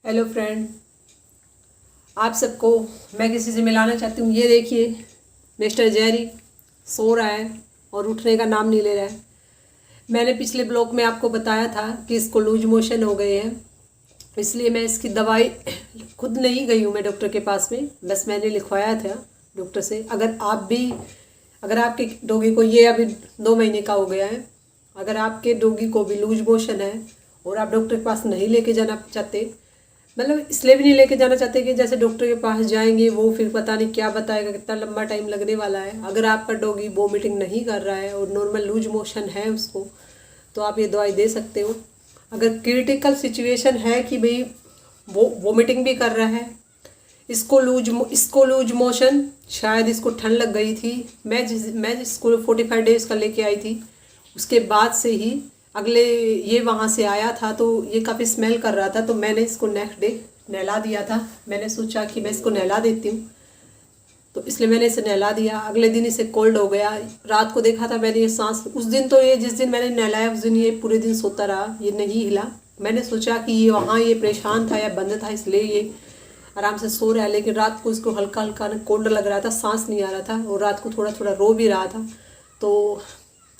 Hello friend, आप सबको मैं किसी से मिलाना चाहती हूँ। ये देखिए, मिस्टर जेरी सो रहा है और उठने का नाम नहीं ले रहा है। मैंने पिछले ब्लॉग में आपको बताया था कि इसको लूज मोशन हो गए हैं, इसलिए मैं इसकी दवाई खुद नहीं गई हूँ मैं डॉक्टर के पास में, बस मैंने लिखवाया था डॉक्टर से। अगर आपके डॉगी को, ये अभी 2 महीने का हो गया है, अगर आपके डॉगी को भी लूज मोशन है और आप डॉक्टर के पास नहीं लेके जाना चाहते, मतलब इसलिए भी नहीं लेके जाना चाहते कि जैसे डॉक्टर के पास जाएंगे वो फिर पता नहीं क्या बताएगा, कितना लंबा टाइम लगने वाला है। अगर आपका डॉगी वोमिटिंग नहीं कर रहा है और नॉर्मल लूज मोशन है उसको, तो आप ये दवाई दे सकते हो। अगर क्रिटिकल सिचुएशन है कि भाई वो वोमिटिंग भी कर रहा है, इसको लूज मोशन, शायद इसको ठंड लग गई थी। मैं जिसको 45 डेज का लेके आई थी, उसके बाद से ही अगले ये वहाँ से आया था तो ये काफ़ी स्मेल कर रहा था, तो मैंने इसको नेक्स्ट डे नहला दिया था। मैंने सोचा कि मैं इसको नहला देती हूँ, तो इसलिए मैंने इसे नहला दिया। अगले दिन इसे कोल्ड हो गया। रात को देखा था मैंने, ये सांस उस दिन तो, ये जिस दिन मैंने नहलाया उस दिन ये पूरे दिन सोता रहा, ये नहीं हिला। मैंने सोचा कि ये वहाँ ये परेशान था या बंद था, इसलिए ये आराम से सो रहा है। लेकिन रात को इसको हल्का हल्का कोल्ड लग रहा था, सांस नहीं आ रहा था और रात को थोड़ा थोड़ा रो भी रहा था। तो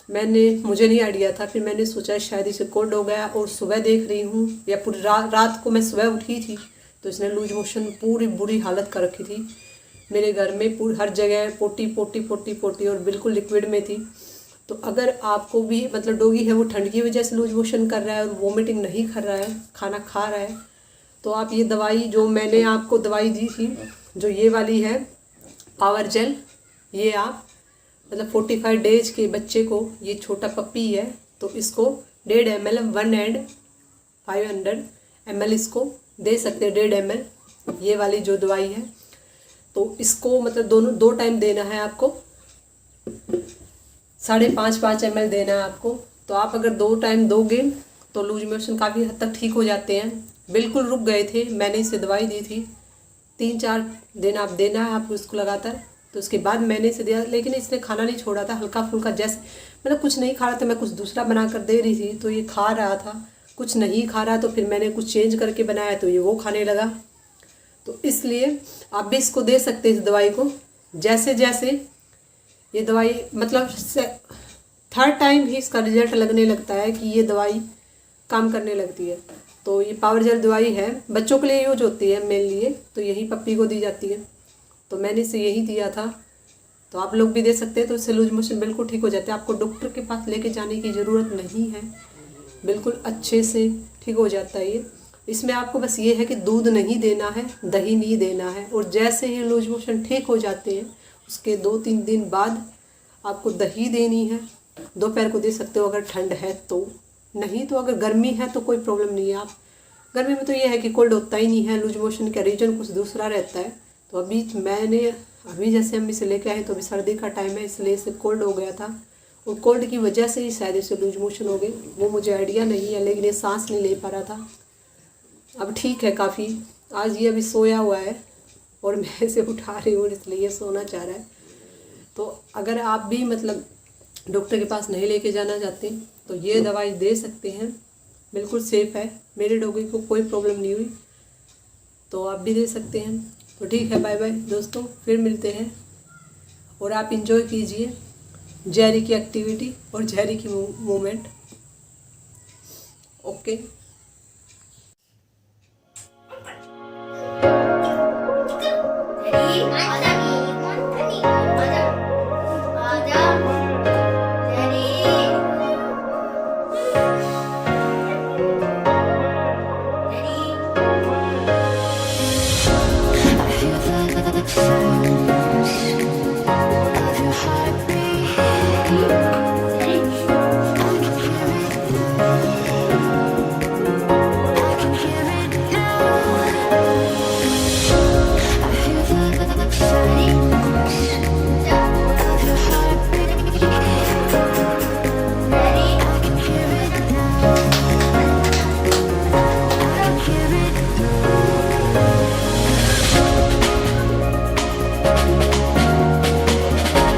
मुझे नहीं आइडिया था, फिर मैंने सोचा शायद इसे कोल्ड हो गया। और सुबह देख रही हूँ, या पूरी रात को मैं सुबह उठी थी तो इसने लूज मोशन पूरी बुरी हालत कर रखी थी। मेरे घर में पूरी हर जगह पोटी पोटी पोटी पोटी और बिल्कुल लिक्विड में थी। तो अगर आपको भी मतलब डॉगी है वो ठंड की वजह से लूज मोशन कर रहा है और वोमिटिंग नहीं कर रहा है, खाना खा रहा है, तो आप ये दवाई, जो मैंने आपको दवाई दी थी, जो ये वाली है पावर जेल, ये आप मतलब 45 डेज के बच्चे को, ये छोटा पप्पी है तो इसको 1.5 ml 1 and 500 ml इसको दे सकते हैं। 1.5 ml ये वाली जो दवाई है, तो इसको मतलब 2 टाइम देना है आपको। 5.5 ml देना है आपको। तो आप अगर 2 टाइम दोगे तो लूज मोशन काफ़ी हद तक ठीक हो जाते हैं। बिल्कुल रुक गए थे, मैंने इसे दवाई दी थी। 3-4 दिन आप देना है आपको इसको लगातार। तो उसके बाद मैंने इसे दिया, लेकिन इसने खाना नहीं छोड़ा था। हल्का फुल्का, जैसे मतलब कुछ नहीं खा रहा था, मैं कुछ दूसरा बना कर दे रही थी तो ये खा रहा था। कुछ नहीं खा रहा तो फिर मैंने कुछ चेंज करके बनाया तो ये वो खाने लगा। तो इसलिए आप भी इसको दे सकते हैं इस दवाई को। जैसे जैसे ये दवाई मतलब 3rd टाइम ही इसका रिजल्ट लगने लगता है कि ये दवाई काम करने लगती है। तो ये पावर जेल दवाई है, बच्चों के लिए यूज होती है मेन लिए, तो यही पप्पी को दी जाती है। तो मैंने इसे यही दिया था, तो आप लोग भी दे सकते हैं। तो इससे लूज मोशन बिल्कुल ठीक हो जाते हैं। आपको डॉक्टर के पास लेके जाने की ज़रूरत नहीं है, बिल्कुल अच्छे से ठीक हो जाता है ये। इसमें आपको बस ये है कि दूध नहीं देना है, दही नहीं देना है। और जैसे ही लूज मोशन ठीक हो जाते हैं उसके 2-3 दिन बाद आपको दही देनी है। दोपहर को दे सकते हो अगर ठंड है तो, नहीं तो अगर गर्मी है तो कोई प्रॉब्लम नहीं है। आप गर्मी में तो ये है कि कोल्ड होता ही नहीं है, लूज मोशन का रीजन कुछ दूसरा रहता है। तो अभी जैसे हम इसे लेके आए तो अभी सर्दी का टाइम है, इसलिए इसे कोल्ड हो गया था और कोल्ड की वजह से ही शायद इसे लूज मोशन हो गई, वो मुझे आइडिया नहीं है। लेकिन ये सांस नहीं ले पा रहा था। अब ठीक है काफ़ी। आज ये अभी सोया हुआ है और मैं इसे उठा रही हूँ, इसलिए ये सोना चाह रहा है। तो अगर आप भी मतलब डॉक्टर के पास नहीं लेके जाना चाहते तो ये दवाई दे सकते हैं, बिल्कुल सेफ़ है। मेरे डॉगी को कोई प्रॉब्लम नहीं हुई, तो आप भी दे सकते हैं। तो ठीक है, बाय बाय दोस्तों, फिर मिलते हैं। और आप इंजॉय कीजिए जेरी की एक्टिविटी और जेरी की मूवमेंट। ओके। I